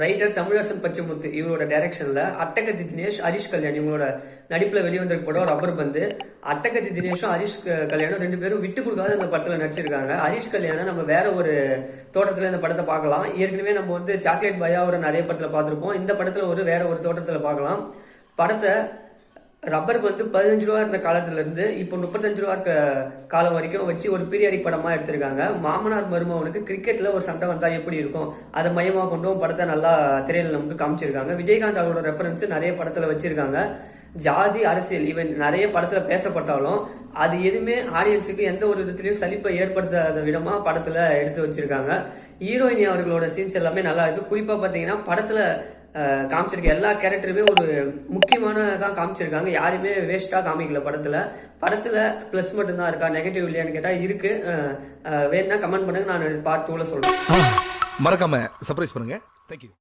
Writer Tamilarasan Pachaimuthu இவரோட டைரக்ஷன்ல அட்டகத்தி தினேஷ், ஹரிஷ் கல்யாண் இவங்களோட நடிப்புல வெளிவந்திருக்க படம் ரப்பர் பந்து. அட்டகத்தி தினேஷும் ஹரிஷ் கல்யாணும் ரெண்டு பேரும் விட்டு கொடுக்காத இந்த படத்துல நடிச்சிருக்காங்க. ஹரிஷ் கல்யாணம் நம்ம வேற ஒரு தோட்டத்துல இந்த படத்தை பார்க்கலாம். ஏற்கனவே நம்ம வந்து சாக்லேட் பாயா ஒரு நிறைய படத்துல பார்த்திருப்போம். இந்த படத்துல ஒரு வேற ஒரு தோட்டத்துல பார்க்கலாம். படத்தை ரப்பர் வந்து 15 ரூபா இருந்த காலத்துல இருந்து இப்போ 35 ரூபா காலம் வரைக்கும் வச்சு ஒரு பீரியாடிக் படமா எடுத்திருக்காங்க. மாமனார் மருமகனுக்கு கிரிக்கெட்ல ஒரு சண்டை வந்தா எப்படி இருக்கும் அதை மையமா கொண்டும் படத்தை நல்லா திரையில நமக்கு காமிச்சிருக்காங்க. விஜயகாந்த் அவரோட ரெஃபரன்ஸ் நிறைய படத்துல வச்சிருக்காங்க. ஜாதி அரசியல் இவன் நிறைய படத்துல பேசப்பட்டாலும் அது எதுவுமே ஆடியன்ஸுக்கு எந்த ஒரு விதத்திலையும் சலிப்பை ஏற்படுத்தாத விதமா படத்துல எடுத்து வச்சிருக்காங்க. ஹீரோயினி அவர்களோட சீன்ஸ் எல்லாமே நல்லா இருக்கு. குறிப்பா பாத்தீங்கன்னா படத்துல காமிச்சிருக்க எல்லா கேரக்டருமே ஒரு முக்கியமானதான் காமிச்சிருக்காங்க. யாருமே வேஸ்டா காமிக்கல படத்துல பிளஸ் மட்டும் தான் இருக்கா, நெகட்டிவ் இல்லையான்னு கேட்டா இருக்கு. வேணா கமெண்ட் பண்ணுங்க, நான் பார்ட் 2ல சொல்றேன். மறக்காம சர்ப்ரைஸ் பண்ணுங்க. தேங்க்யூ.